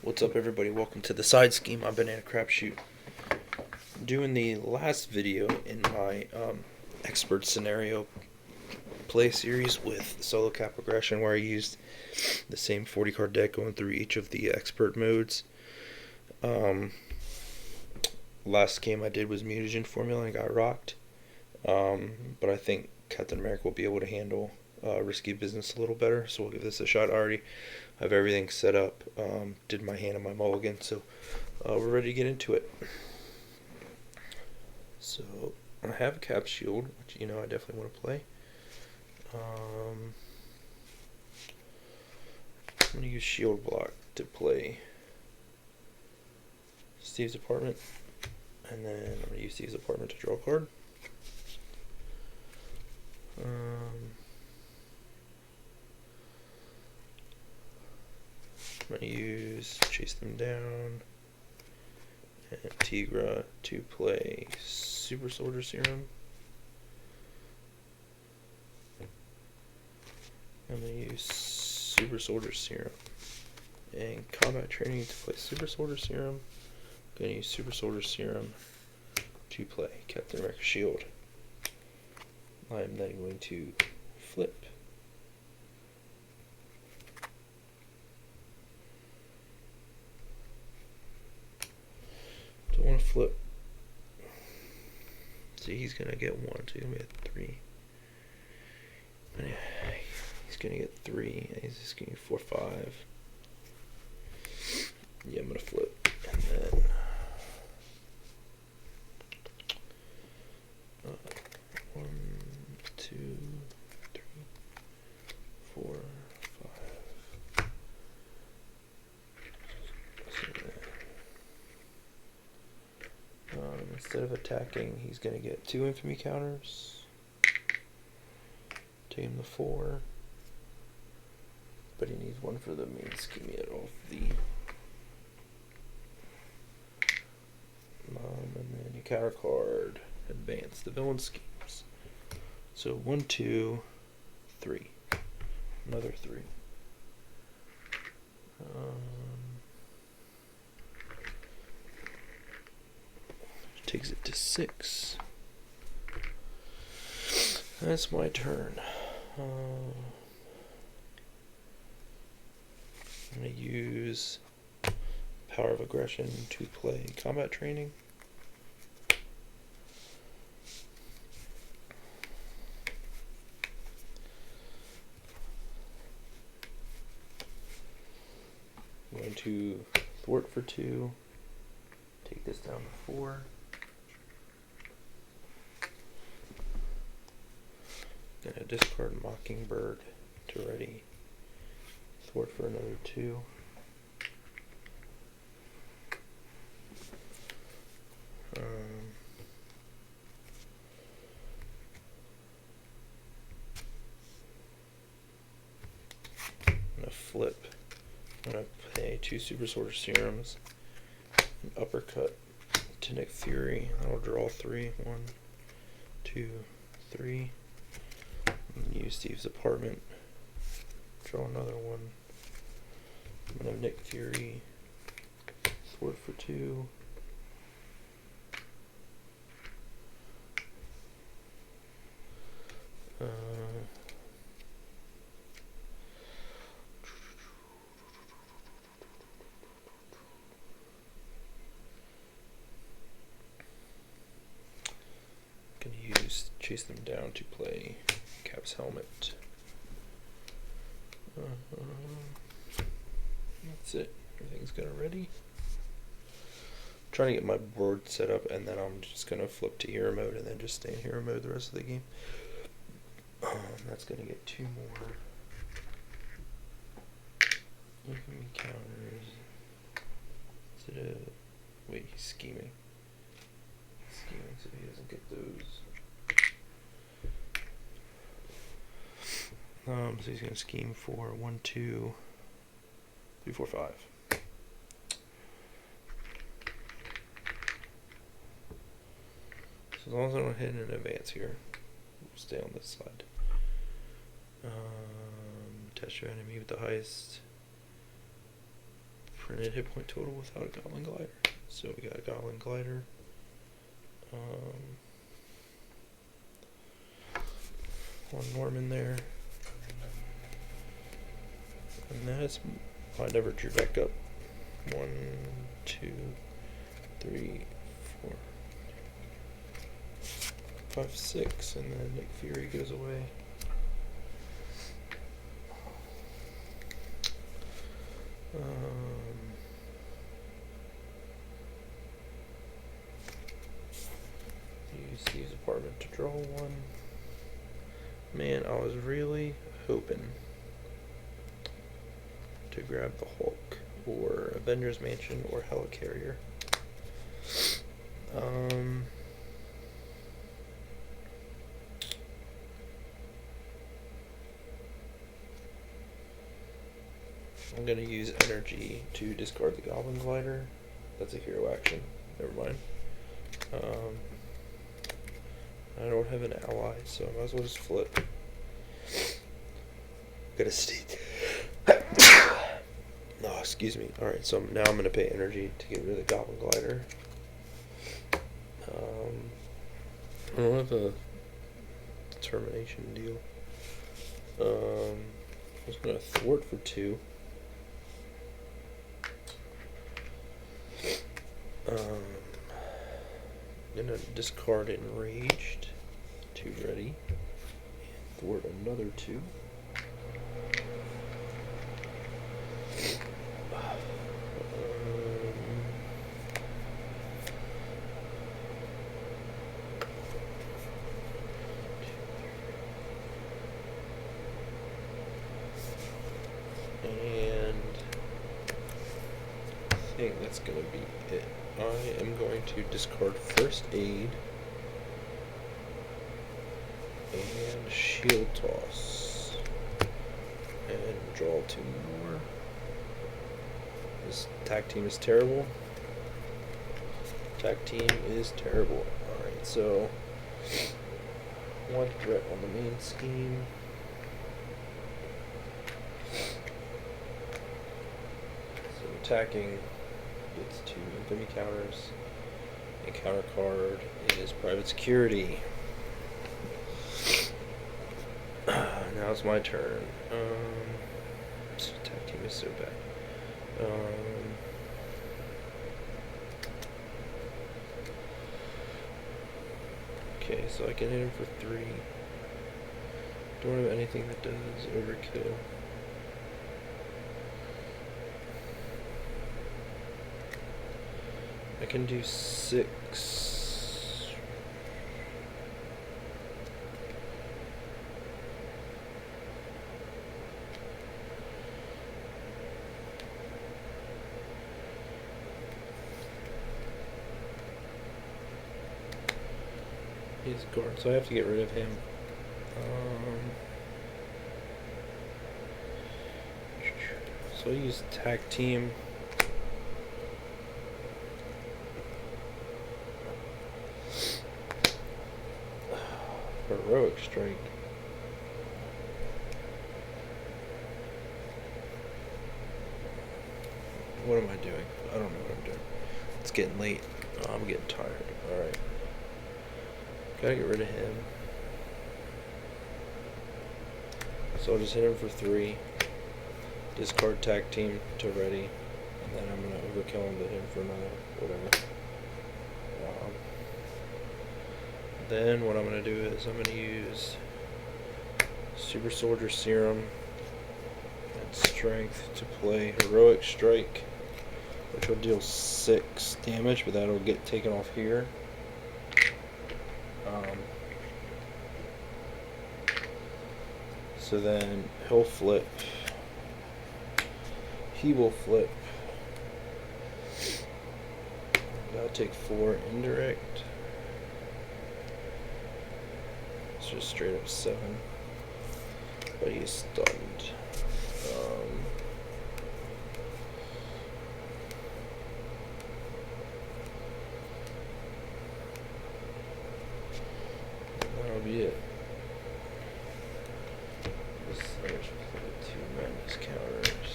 What's up, everybody? Welcome to the side scheme on BananaCrapshoot. Doing the last video in my expert scenario play series with solo cap aggression, where I used the same 40 card deck going through each of the expert modes. Last game I did was mutagen formula and got rocked, but I think Captain America will be able to handle risky business a little better, so we'll give this a shot. I already have everything set up, did my hand and my mulligan, so we're ready to get into it. So I have a cap shield, which I definitely want to play. I'm going to use shield block to play Steve's apartment, and then I'm going to use Steve's apartment to draw a card. I'm going to use Chase Them Down and Tigra to play Super Soldier Serum. I'm going to use Super Soldier Serum and Combat Training to play Super Soldier Serum. I'm going to use Super Soldier Serum to play Captain America Shield. I'm then going to flip. Don't want to flip. See, he's going to get 1, so he's going to get 3. He's going to get 3, and he's just going to get 4, 5. Yeah, I'm going to flip. And then 1, 2, 3, 4, 5. Instead of attacking, he's going to get 2 infamy counters. Take him to 4. But he needs 1 for the main scheme yet off the. And then you counter card, advance the villain schemes. So 1, 2, 3. Another 3. Takes it to 6. That's my turn. I'm going to use Power of Aggression to play Combat Training. I'm going to thwart for 2. Take this down to 4. Gonna discard Mockingbird to ready. Thwart for another 2. I'm gonna flip. I'm gonna pay 2 Super Soldier Serums, an uppercut to Nick Fury. I'll draw 3. 1, 2, 3. Use Steve's apartment. Draw another 1. I'm gonna have Nick Fury. Thwart for 2. Gonna use Chase Them Down to play Cap's Helmet. That's it. Everything's gonna ready. I'm trying to get my board set up, and then I'm just gonna flip to hero mode and then just stay in hero mode the rest of the game. That's gonna get 2 more infamy counters. Wait, he's scheming. He's scheming so he doesn't get those. So he's gonna scheme for 1, 2, 3, 4, 5. So as long as I don't hit an advance here, we'll stay on this side. Test your enemy with the highest printed hit point total without a Goblin Glider. So we got a Goblin Glider. One Norman there. And that's, I never drew back up. 1, 2, 3, 4, 5, 6, and then Nick Fury goes away. Use Steve's apartment to draw one. Man, I was really hoping to grab the Hulk or Avengers Mansion or Helicarrier. I'm gonna use energy to discard the Goblin Glider. That's a hero action. Never mind. I don't have an ally, so I might as well just flip. Gotta sneak. Oh, excuse me. Alright, so now I'm gonna pay energy to get rid of the Goblin Glider. I don't have a determination deal. I'm just gonna thwart for 2. Gonna discard Enraged, 2 ready, and thwart another 2. And I think that's gonna be it. I am going to discard First Aid and Shield Toss and draw 2 more. This tag team is terrible. Tag team is terrible. Alright, so 1 threat on the main scheme. So attacking gets 2 infamy counters. And counter card is Private Security. Now it's my turn. This attack team is so bad. Okay, so I can hit him for 3. Don't have anything that does overkill. I can do 6. He's a guard, so I have to get rid of him. So I use tag team. Heroic Strike. What am I doing? I don't know what I'm doing. It's getting late. Oh, I'm getting tired. Alright. Gotta get rid of him. So I'll just hit him for 3. Discard tag team to ready. And then I'm gonna overkill him to hit him for another whatever. Then what I'm going to do is I'm going to use Super Soldier Serum and Strength to play Heroic Strike, which will deal 6 damage, but that'll get taken off here. So then he'll flip. He will flip. That'll take 4 indirect. It's just straight up 7. But he's stunned. That'll be it. This there's 2 madness counters.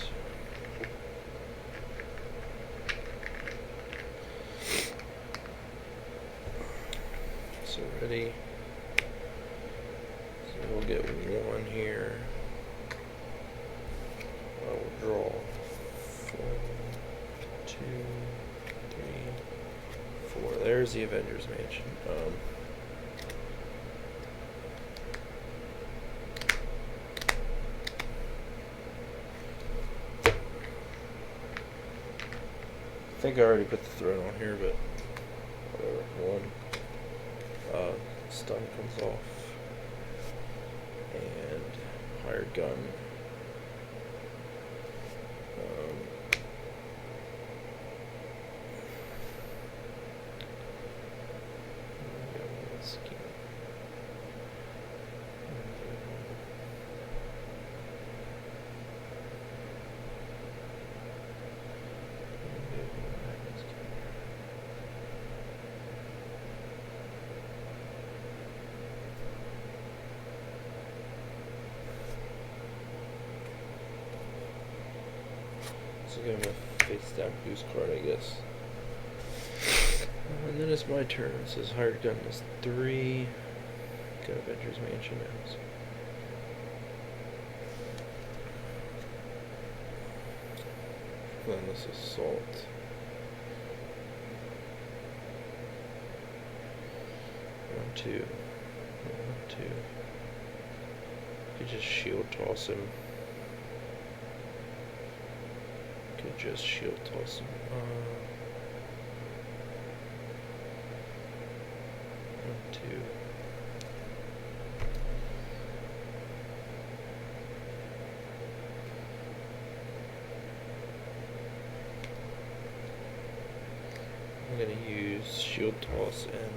ready. So we'll get 1 here. I will draw 4, 2, 3, 4. There's the Avengers Mansion. I think I already put the thread on here, but whatever. 1 stun comes off, and hired gun. So give him a face down boost card, I guess. And then it's my turn. It says hired gun is 3. Got Avengers Mansion now. Relentless assault. One, two. Could just shield toss him. Could just shield toss him. 1, 2. I'm gonna use shield toss and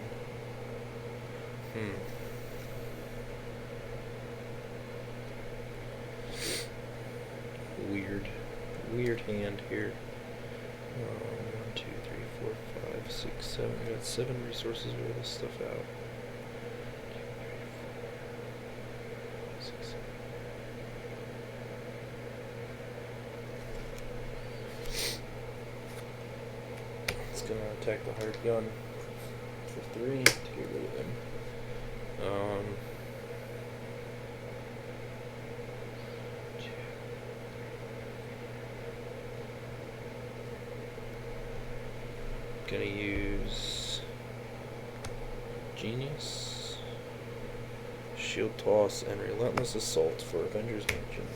weird hand here. 1, 2, 3, 4, 5, 6, 7. We got 7 resources to wear this stuff out. 2, 3, 4, 5, 6, 7. It's gonna attack the hired gun for 3 to get rid of him. Gonna use Genius, Shield Toss, and Relentless Assault for Avengers Mansion.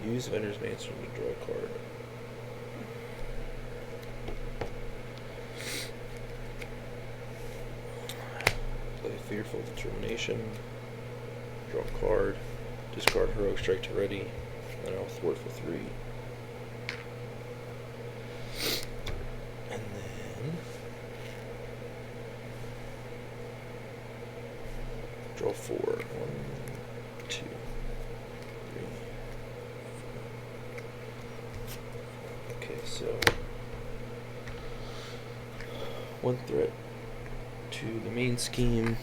Use Avengers Mansion to draw a card. Play Fearful Determination, draw a card, discard Heroic Strike to ready, and I'll thwart for 3. Draw 4. 1, 2, 3, 4. Okay, so 1 threat to the main scheme.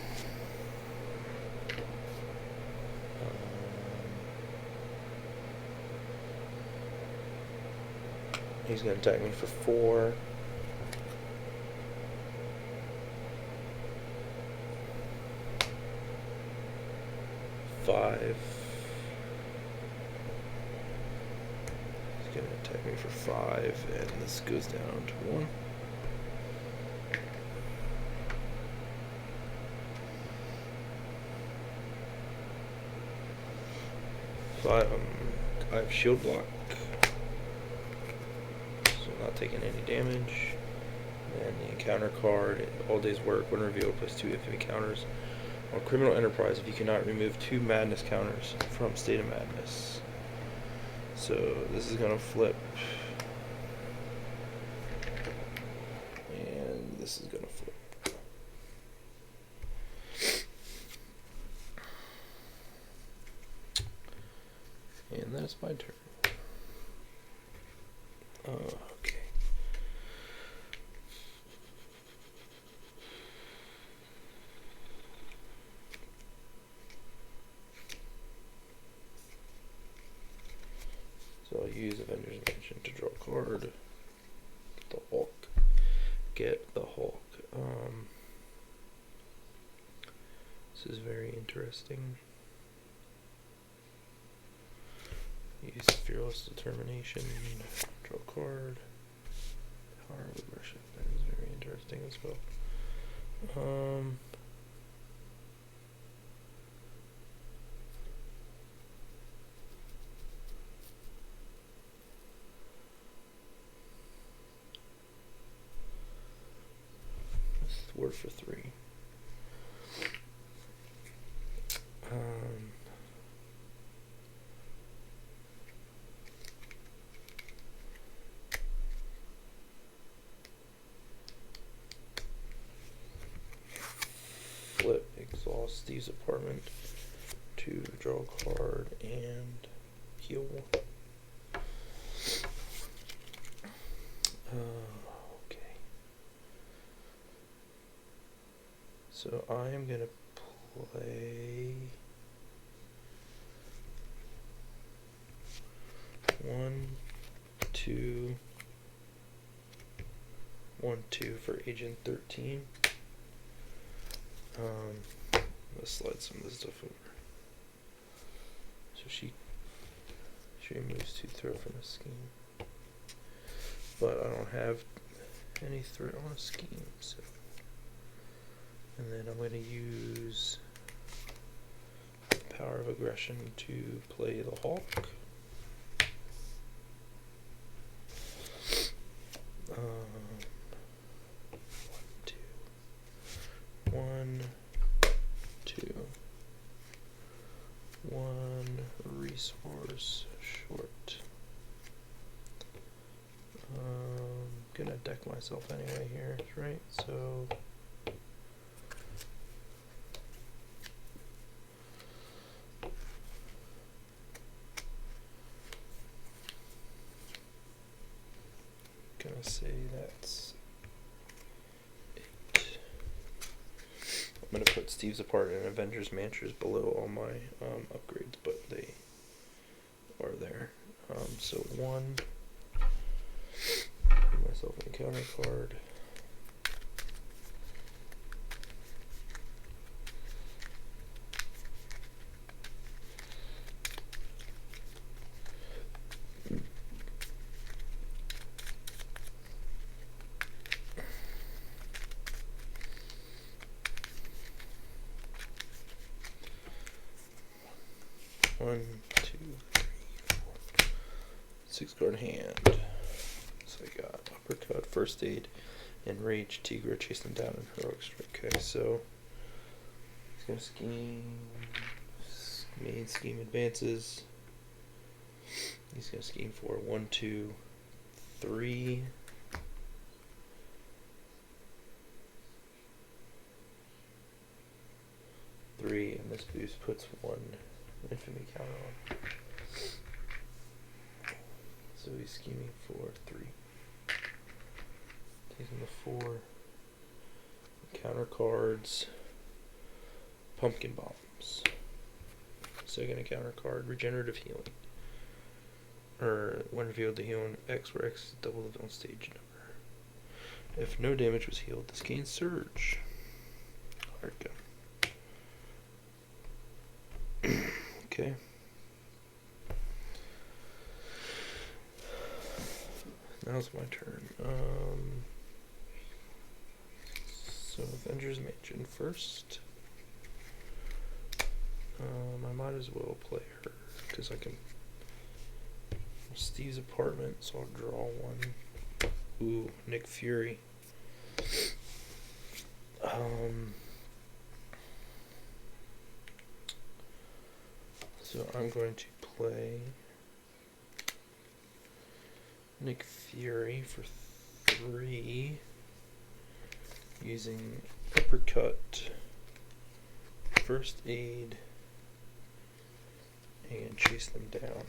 He's gonna attack me for 4. 5. He's gonna attack me for 5, and this goes down to 1. I have shield block, so I'm not taking any damage. And the encounter card, all day's work, when revealed, +2 if it counters. On Criminal Enterprise, if you cannot remove 2 madness counters from State of Madness. So this is gonna flip, and this is gonna flip. And that's my turn. Okay. So I'll use Avengers Mansion to draw a card. Get the Hulk. This is very interesting. Use Fearless Determination, draw a card. Power of Aggression, that is very interesting as well. Word for 3. Flip, exhaust Steve's apartment to draw a card and heal. Okay. So I am gonna play 1, 2, 1, 2 for Agent 13. Let's slide some of this stuff over. So she removes 2 threat from a scheme, but I don't have any threat on a scheme. So, and then I'm going to use the Power of Aggression to play the Hawk. 1, 2, 1 resource short. Gonna deck myself anyway here, right? So gonna say that's 8. I'm gonna put Steve's Apartment and Avengers Mantras below all my upgrades, but they are there. So 1. Give myself an encounter card. One, 2, 3, 4, 6 card hand. So I got Uppercut, First Aid, Enrage, Tigra, Chase them down, and Heroic Strike. Okay, so he's gonna scheme. Main scheme advances. He's gonna scheme for 1, 2, 3. And this boost puts 1 infamy counter on. So he's scheming for 3. Taking the 4. Counter cards. Pumpkin Bombs. Second encounter card. Regenerative Healing. Or when revealed to heal X, where X is double the villain stage number. If no damage was healed, this gains Surge. Hard gun. Okay. Now's my turn. So Avengers Mansion first. I might as well play her because I can. Steve's Apartment, so I'll draw 1. Ooh, Nick Fury. So I'm going to play Nick Fury for 3, using Uppercut, First Aid, and Chase them down.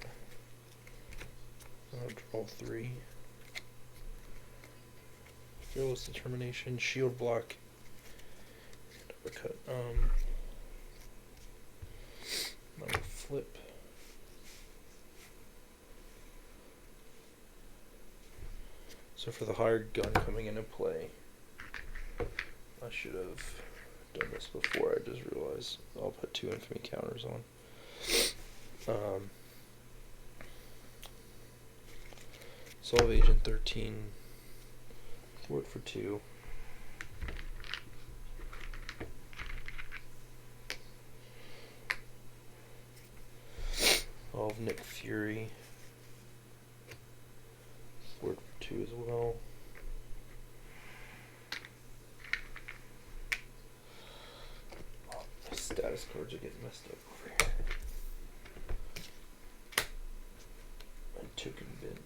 I'll draw 3. Fearless Determination, Shield Block, and Uppercut. I'm gonna flip. So for the hired gun coming into play, I should have done this before, I just realized I'll put 2 infamy counters on. Solve Agent 13, thwart for 2. Solve Nick Fury, thwart for 2 as well. Oh, my status cards are getting messed up over here. My token bin.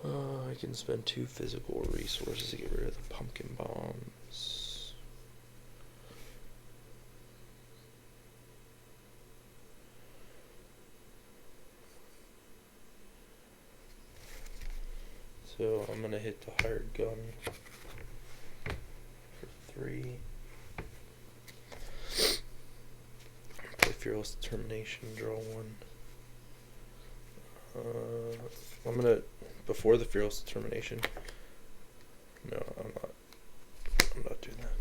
I can spend 2 physical resources to get rid of the pumpkin bombs. So I'm gonna hit the hired gun for 3. Play Fearless Determination, draw 1. I'm gonna, before the Fearless Determination, no, I'm not doing that.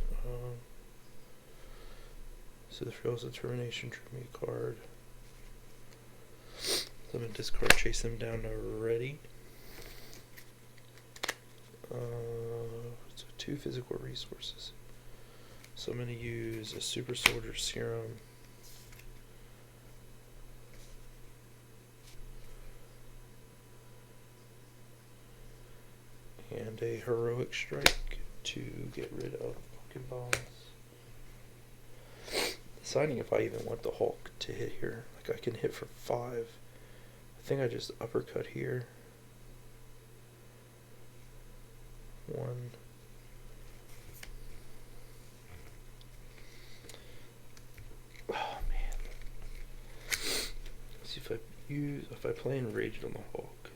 So the Fearless Determination drew me a card. So I'm gonna discard, chase them down to ready. So 2 physical resources. So I'm gonna use a Super Soldier Serum. And a Heroic Strike to get rid of pumpkin bombs. Deciding if I even want the Hulk to hit here. Like, I can hit for 5. I think I just uppercut here. 1. Oh man. Let's see if I play Enraged on the Hulk.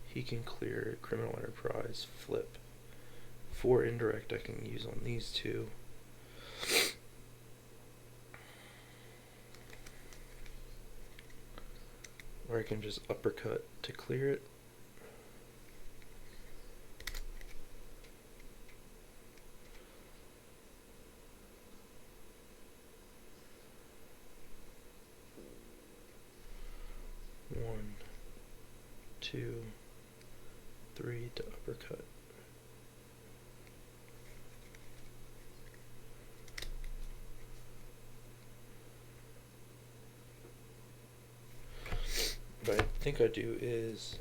He can clear Criminal Enterprise, flip. 4 indirect I can use on these 2. Or I can just uppercut to clear it. One, 2, 3 to uppercut. What I think I do is,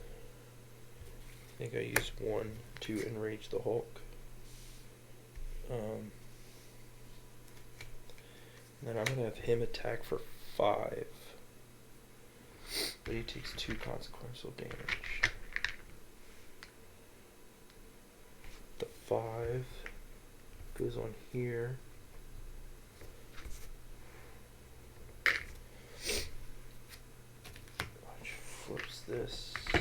I think I use 1 to enrage the Hulk. And then I'm going to have him attack for 5. But he takes 2 consequential damage. The 5 goes on here. Which flips this to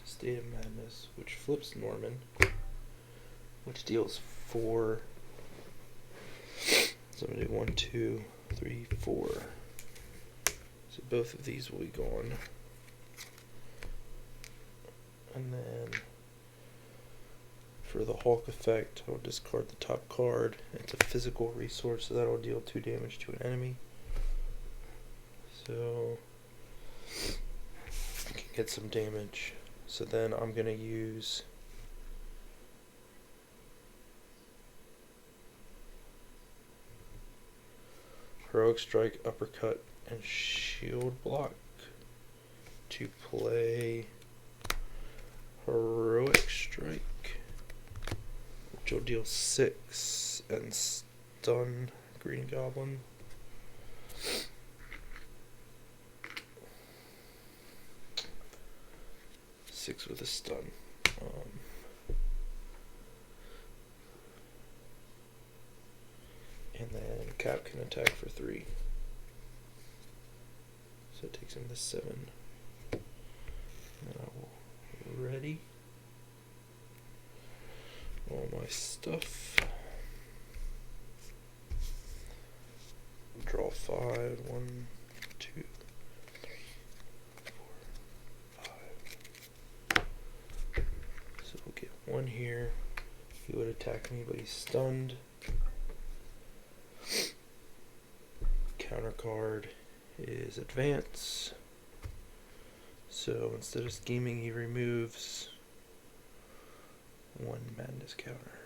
State of Madness, which flips Norman, which deals 4. So I'm going to do 1, 2, 3, 4. So both of these will be gone. And then for the Hulk effect, I'll discard the top card. It's a physical resource, so that'll deal 2 damage to an enemy. So I can get some damage. So then I'm going to use Heroic Strike, Uppercut, and Shield Block to play Heroic Strike, which will deal 6 and stun Green Goblin. Six with a stun. And then Cap can attack for 3. So it takes him to 7. And I will ready all my stuff. Draw 5. 1, 2, 3, 4, 5. attack me, but he's stunned. Counter card is advance. So instead of scheming, he removes one madness counter.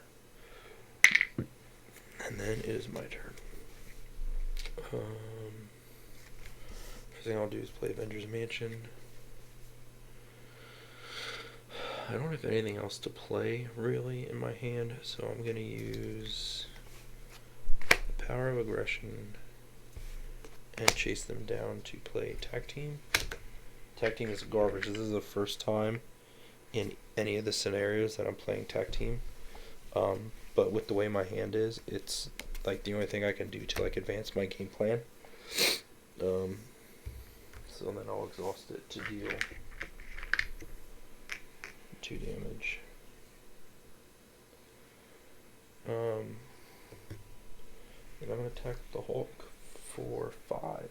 And then it is my turn. First thing I'll do is play Avengers Mansion. I don't have anything else to play really in my hand, so I'm going to use the Power of Aggression and chase them down to play Tag Team. Tag Team is garbage. This is the first time in any of the scenarios that I'm playing Tag Team. But with the way my hand is, it's like the only thing I can do to like advance my game plan. So then I'll exhaust it to deal 2 damage. And I'm going to attack the Hulk for 5,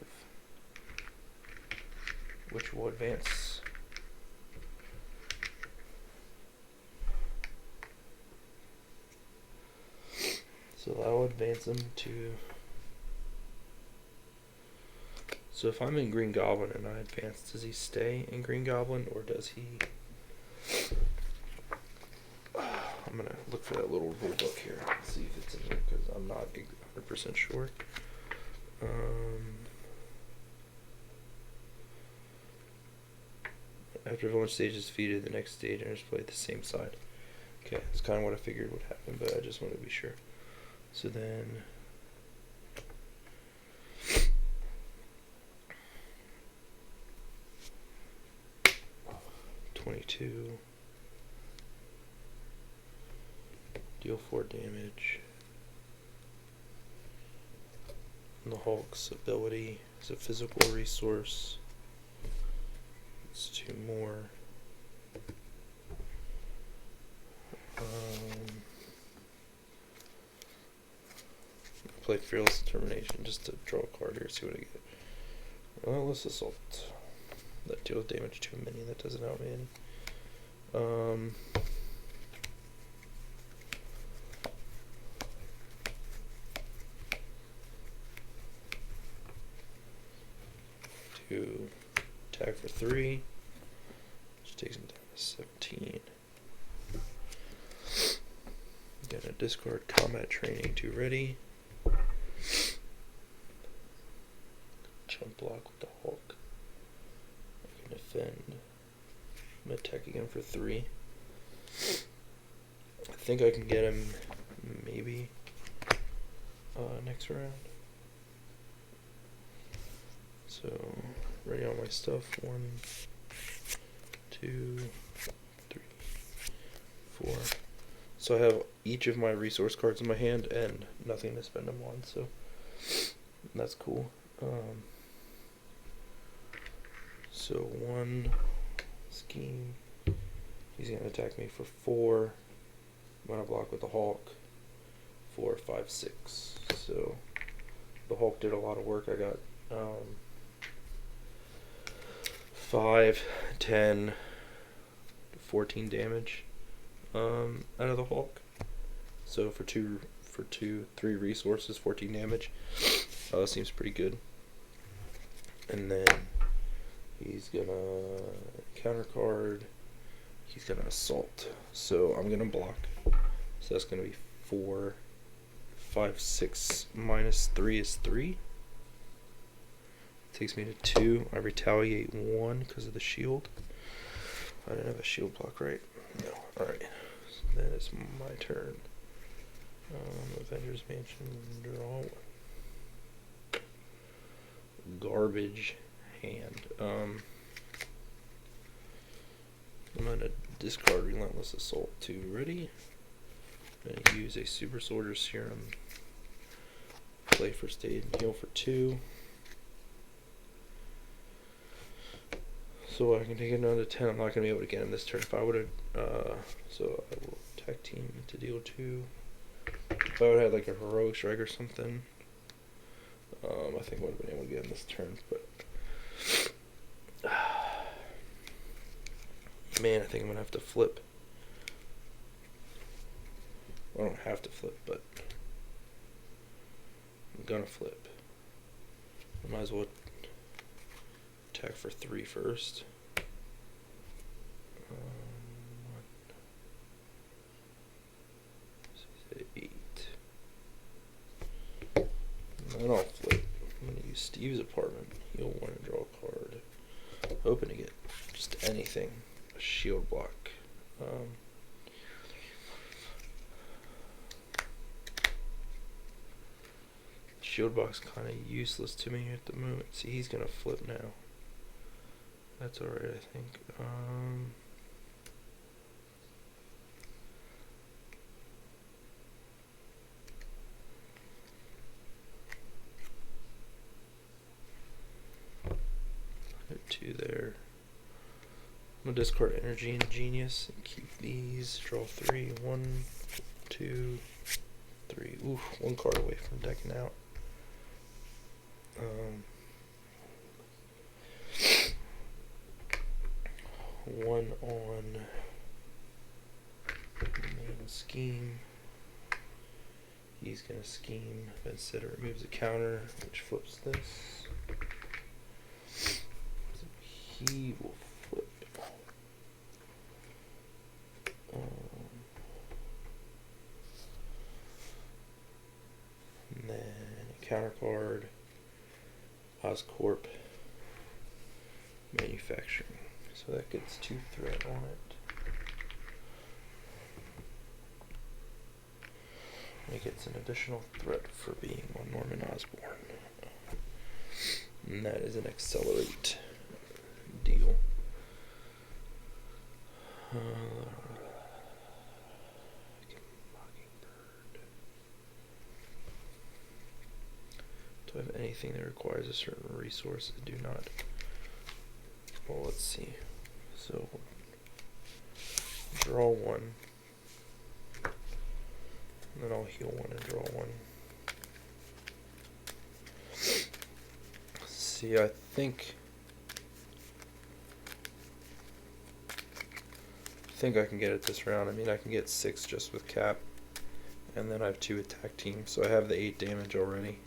which will advance. So that will advance him to... So if I'm in Green Goblin and I advance, does he stay in Green Goblin, or does he... I'm going to look for that little rule book here, see if it's in here, because I'm not 100% sure. After villain stage is defeated, the next stage enters play at the same side. Okay, that's kind of what I figured would happen, but I just wanted to be sure. So then... 22. Deal 4 damage. And the Hulk's ability is a physical resource. It's 2 more. I played Fearless Determination just to draw a card here, see what I get. Well, let's assault. That deals damage to a minion that doesn't outman. To attack for 3, which takes him down to 17. Gonna discard combat training to ready. Jump block with the Hulk. I can defend. I'm attacking him for 3. I think I can get him maybe next round. So, ready all my stuff. 1, 2, 3, 4. So I have each of my resource cards in my hand and nothing to spend them on, so that's cool. So 1 scheme. He's gonna attack me for 4. I'm gonna block with the Hulk. 4, 5, 6. So the Hulk did a lot of work. I got 5, 10, 14 damage out of the Hulk. So for 3 resources, 14 damage. Seems pretty good. And then he's gonna counter card. He's gonna assault. So I'm gonna block. So that's gonna be 4, 5, 6 minus 3 is 3. Takes me to 2. I retaliate 1 because of the shield. I didn't have a shield block, right? No. Alright. So then it's my turn. Avengers Mansion, draw 1. Garbage hand. I'm gonna discard Relentless Assault 2. Ready? I'm gonna use a Super Soldier Serum. Play first aid and heal for 2. So I can take it down to 10. I'm not going to be able to get him this turn. If I would have, so I will attack team to deal 2. If I would have like a heroic strike or something, I think I would have been able to get him this turn. But man, I think I'm gonna have to flip. I don't have to flip, but I'm gonna flip. I might as well attack for 3 first. 8. Then I'll flip. I'm gonna use Steve's apartment. He'll want to draw a card. Hoping to get just anything. A shield block. Shield block's kind of useless to me at the moment. See, he's gonna flip now. That's alright, I think. Put 2 there. I'm gonna discard Energy and Genius and keep these. Draw 3. 1, 2, 3. Oof, 1 card away from decking out. One on main scheme. He's gonna scheme, but instead it removes a counter, which flips this. So he will flip. And then a counter card. Oscorp Manufacturing. So that gets 2 threat on it. It gets an additional threat for being on Norman Osborn. And that is an accelerate deal. Do I have anything that requires a certain resource? I do not. Well, let's see. So, draw 1. And then I'll heal 1 and draw 1. See, I think I can get it this round. I mean, I can get 6 just with cap. And then I have 2 attack teams, so I have the 8 damage already.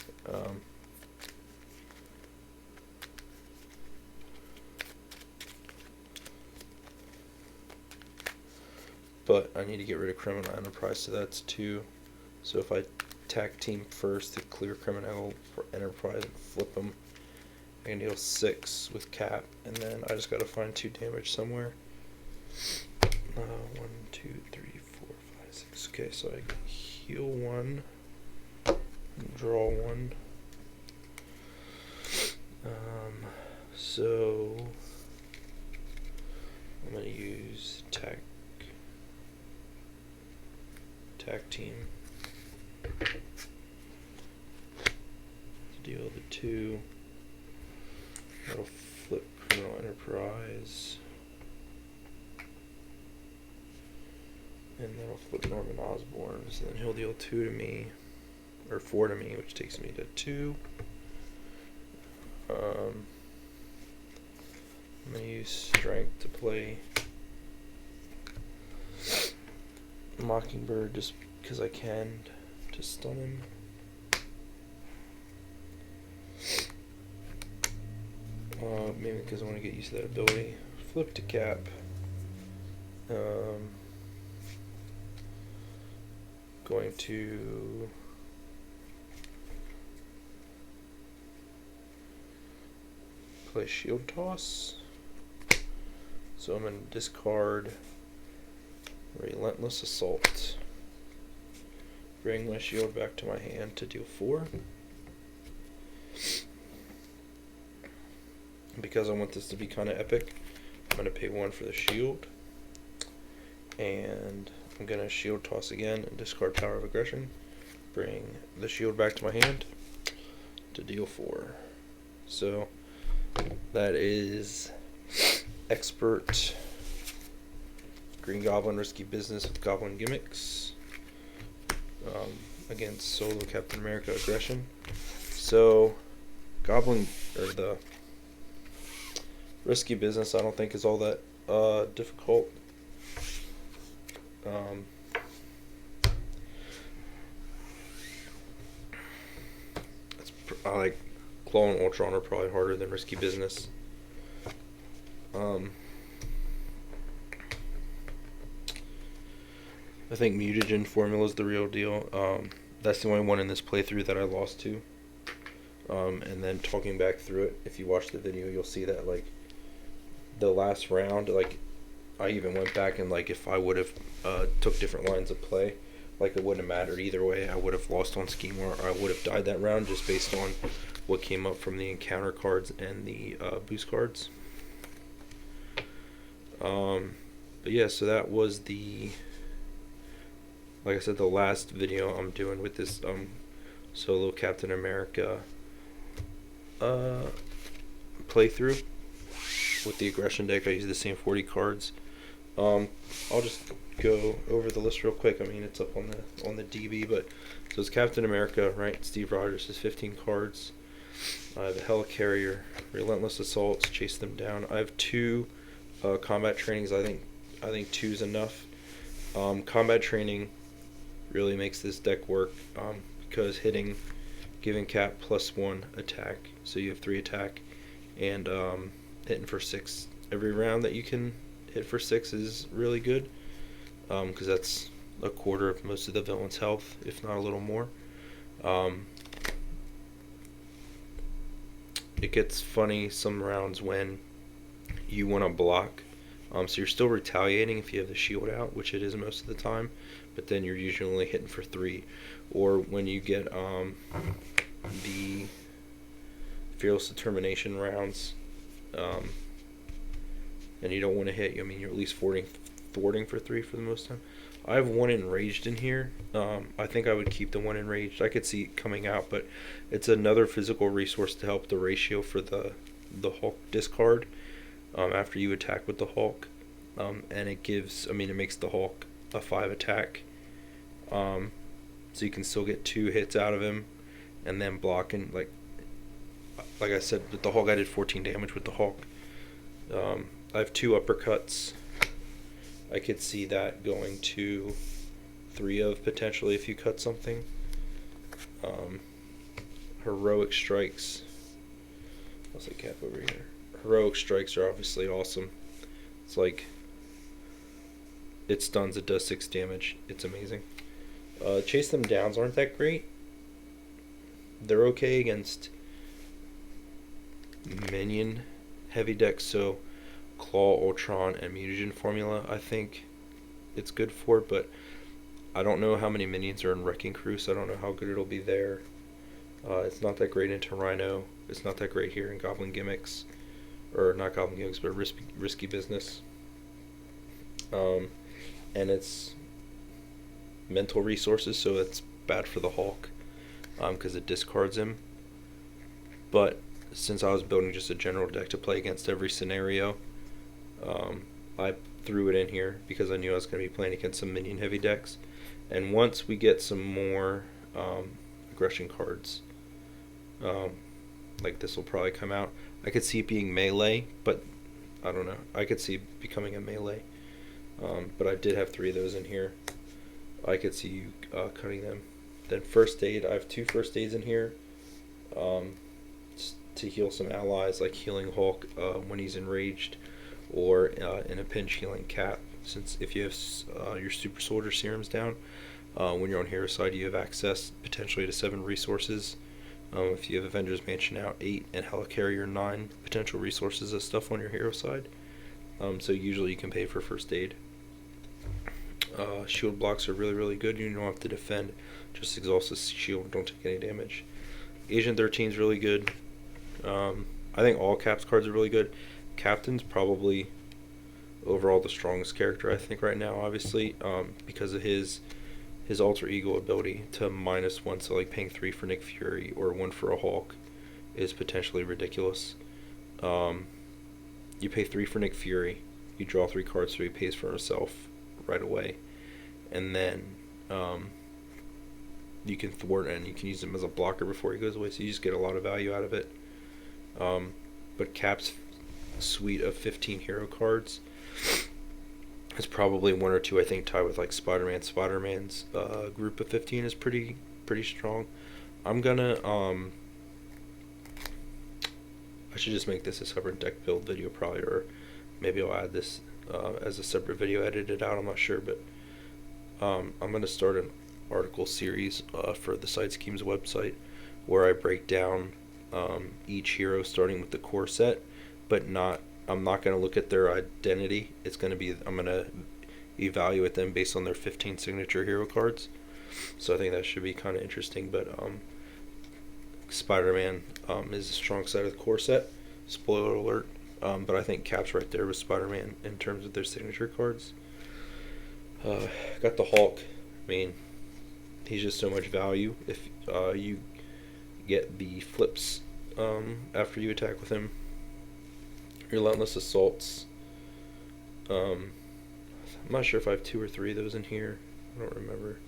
But I need to get rid of Criminal Enterprise, so that's 2. So if I attack team first to clear Criminal Enterprise and flip them, I can deal 6 with cap, and then I just gotta find 2 damage somewhere. 1, 2, 3, 4, 5, 6. Okay, so I heal 1, draw 1. So I'm gonna use attack team to deal the 2. That'll flip Criminal Enterprise, and that'll flip Norman Osborn. So then he'll deal 2 to me, or 4 to me, which takes me to 2. I'm gonna use Strength to play Mockingbird just because I can to stun him. Maybe because I want to get used to that ability. Flip to cap. Going to play Shield Toss. So I'm going to discard Relentless Assault. Bring my shield back to my hand to deal 4. Because I want this to be kind of epic, I'm going to pay 1 for the shield. And I'm going to Shield Toss again and discard Power of Aggression. Bring the shield back to my hand to deal 4. So that is Expert Green Goblin Risky Business with Goblin Gimmicks against Solo Captain America Aggression. So Goblin, or the Risky Business, I don't think is all that I like Claw and Ultron are probably harder than Risky Business. I think Mutagen Formula is the real deal. That's the only one in this playthrough that I lost to. And then talking back through it, if you watch the video, you'll see that like the last round, like I even went back and like if I would have took different lines of play, like it wouldn't have mattered either way. I would have lost on scheme or I would have died that round just based on what came up from the encounter cards and the boost cards. But yeah, so that was the, like I said, the last video I'm doing with this solo Captain America playthrough with the aggression deck. I use the same 40 cards. I'll just go over the list real quick. I mean, it's up on the DB, but so it's Captain America, right? Steve Rogers is 15 cards. I have a Helicarrier, Relentless Assaults, Chase Them Down. I have 2 combat trainings. I think 2 is enough. Combat training really makes this deck work because giving Cap +1 attack, so you have 3 attack, and hitting for 6 every round that you can hit for 6 is really good, because that's a quarter of most of the villain's health, if not a little more. It gets funny some rounds when you want to block, so you're still retaliating if you have the shield out, which it is most of the time, but then you're usually only hitting for 3. Or when you get the Fearless Determination rounds, and you don't want to hit, I mean, you're at least thwarting for 3 for the most time. I have 1 enraged in here. I think I would keep the 1 enraged. I could see it coming out, but it's another physical resource to help the ratio for the Hulk discard after you attack with the Hulk, and it gives, I mean, it makes the Hulk a 5 attack, so you can still get 2 hits out of him, and then blocking, like I said, with the Hulk I did 14 damage with the Hulk. I have 2 uppercuts. I could see that going to 3 of potentially if you cut something. Heroic strikes. I'll say Cap over here. Heroic strikes are obviously awesome. It's like, it stuns, it does 6 damage. It's amazing. Chase Them Downs aren't that great. They're okay against minion heavy decks, so Claw, Ultron, and Mutagen Formula I think it's good for, but I don't know how many minions are in Wrecking Crew, so I don't know how good it'll be there. It's not that great into Rhino. It's not that great here in Goblin Gimmicks, or not Goblin Gimmicks, but Risky Business. And it's mental resources, so it's bad for the Hulk because it discards him. But since I was building just a general deck to play against every scenario, I threw it in here because I knew I was going to be playing against some minion heavy decks. And once we get some more aggression cards, like this will probably come out. I could see it being melee, but I don't know. I could see it becoming a melee. But I did have 3 of those in here. I could see you cutting them. Then first aid, I have 2 first aids in here to heal some allies, like healing Hulk when he's enraged, or in a pinch healing Cap. Since if you have your super soldier serums down, when you're on hero side, you have access potentially to 7 resources. If you have Avengers Mansion out, 8, and Helicarrier 9 potential resources of stuff on your hero side. So usually you can pay for first aid. Shield blocks are really, really good. You don't have to defend. Just exhaust the shield, don't take any damage. Agent 13 is really good. I think all Cap's cards are really good. Captain's probably overall the strongest character I think right now, obviously, because of his alter ego ability to -1, so like paying 3 for Nick Fury or 1 for a Hulk is potentially ridiculous. You pay 3 for Nick Fury, you draw 3 cards, so he pays for himself right away, and then you can thwart and you can use him as a blocker before he goes away, so you just get a lot of value out of it. But Cap's suite of 15 hero cards is probably 1 or 2 I think tied with like Spider-Man. Spider-Man's group of 15 is pretty strong. I'm gonna I should just make this a separate deck build video probably, or maybe I'll add this as a separate video, edit it out, I'm not sure, but I'm going to start an article series for the Side Schemes website where I break down each hero starting with the core set, but I'm not going to look at their identity. It's going to be, I'm going to evaluate them based on their 15 signature hero cards. So I think that should be kind of interesting. But Spider-Man is a strong side of the core set. Spoiler alert. But I think Cap's right there with Spider-Man in terms of their signature cards. Got the Hulk. I mean, he's just so much value. If you get the flips after you attack with him. Relentless Assaults. I'm not sure if I have 2 or 3 of those in here. I don't remember.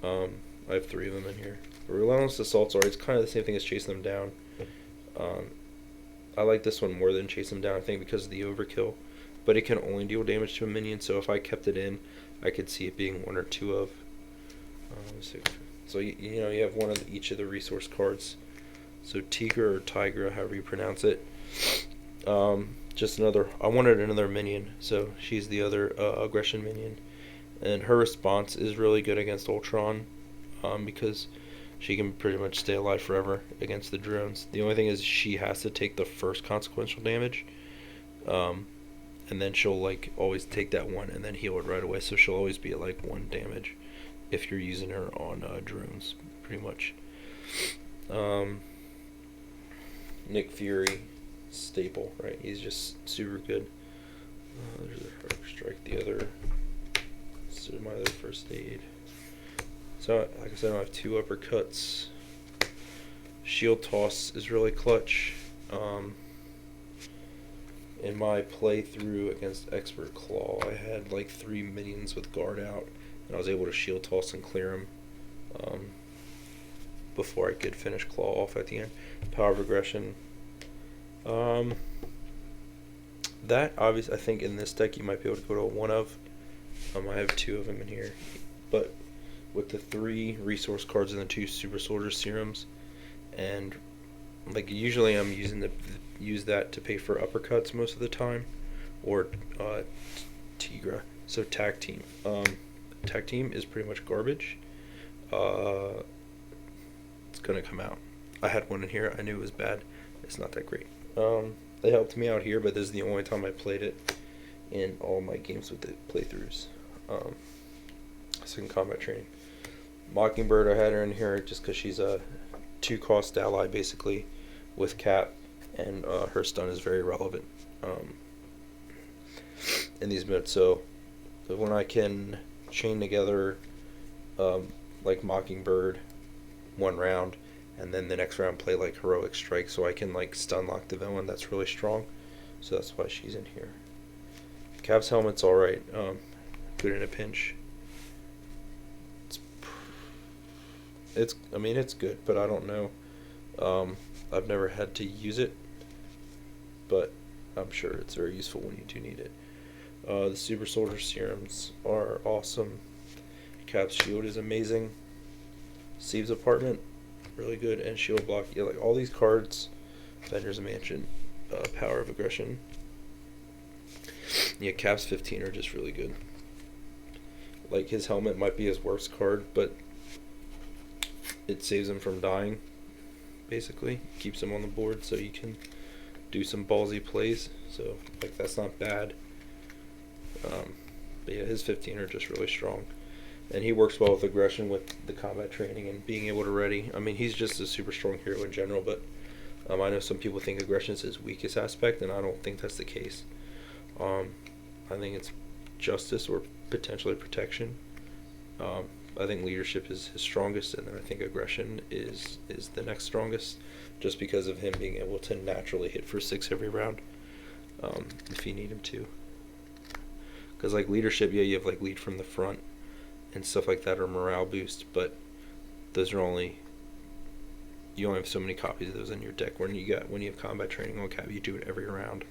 I have 3 of them in here. But Relentless Assaults it's kind of the same thing as Chasing Them Down. I like this one more than Chase Them Down, I think, because of the overkill. But it can only deal damage to a minion, so if I kept it in, I could see it being 1 or 2 of. So you know, you have one of each of the resource cards. So Tigra or Tigra, however you pronounce it. Just another. I wanted another minion, so she's the other aggression minion, and her response is really good against Ultron, because she can pretty much stay alive forever against the drones. The only thing is she has to take the first consequential damage, and then she'll like always take that one and then heal it right away. So she'll always be at like 1 damage if you're using her on drones, pretty much. Nick Fury, staple, right? He's just super good. There's a Hard Strike, the other. So my other first aid. So like I said, I have 2 uppercuts. Shield Toss is really clutch. In my playthrough against Expert Claw, I had like 3 minions with guard out, and I was able to Shield Toss and clear them before I could finish Claw off at the end. Power of Aggression. That obviously, I think in this deck you might be able to go to a 1 of. I have 2 of them in here, but with the 3 resource cards and the 2 Super Soldier Serums, and like usually I'm use that to pay for uppercuts most of the time, or Tigra. So Tag Team. Tag Team is pretty much garbage. It's gonna come out. I had one in here. I knew it was bad. It's not that great. They helped me out here, but this is the only time I played it in all my games with the playthroughs. Second combat training. Mockingbird, I had her in here just because she's a 2-cost ally basically with Cap, and her stun is very relevant in these modes. So when I can chain together like Mockingbird 1 round, and then the next round play like Heroic Strike, so I can like stun lock the villain, that's really strong. So that's why she's in here. Cap's helmet's alright. Good in a pinch. I mean, it's good, but I don't know. I've never had to use it, but I'm sure it's very useful when you do need it. The Super Soldier Serums are awesome. Cap's shield is amazing. Steve's Apartment, really good, and Shield Block. Yeah, like all these cards. Vendor's Mansion, Power of Aggression. Yeah, Cap's 15 are just really good. Like his helmet might be his worst card, but it saves him from dying. Basically, keeps him on the board so you can do some ballsy plays. So like that's not bad. But yeah, his 15 are just really strong, and he works well with aggression with the combat training and being able to ready. I mean, he's just a super strong hero in general, but I know some people think aggression is his weakest aspect, and I don't think that's the case. I think it's justice or potentially protection. I think leadership is his strongest, and then I think aggression is the next strongest, just because of him being able to naturally hit for 6 every round, if you need him to. Because like leadership, yeah, you have like lead from the front and stuff like that, or morale boost, but those are you only have so many copies of those in your deck. When you have combat training on Cap, you do it every round.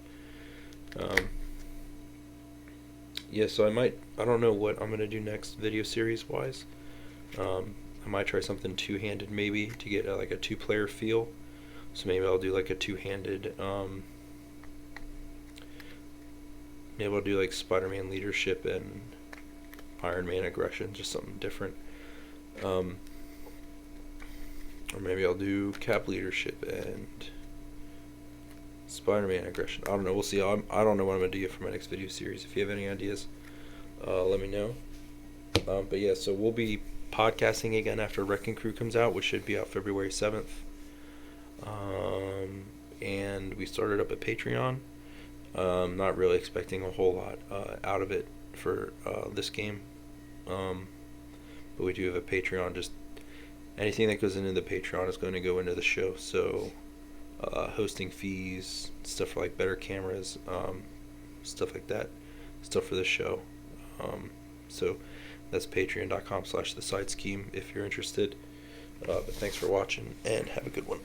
Yeah, so I don't know what I'm gonna do next video series wise. I might try something 2-handed maybe to get like a 2-player feel. So maybe I'll do like a two-handed, maybe I'll do like Spider-Man leadership and Iron Man aggression, just something different. Or maybe I'll do Cap leadership and Spider-Man aggression. I don't know. We'll see. I don't know what I'm gonna do for my next video series. If you have any ideas, let me know. But yeah, so we'll be podcasting again after Wrecking Crew comes out, which should be out February 7th. And we started up a Patreon. Not really expecting a whole lot out of it for this game. But we do have a Patreon. Just anything that goes into the Patreon is going to go into the show. So hosting fees, stuff for like better cameras, stuff like that, stuff for the show. So that's patreon.com/thesidescheme if you're interested. But thanks for watching and have a good one.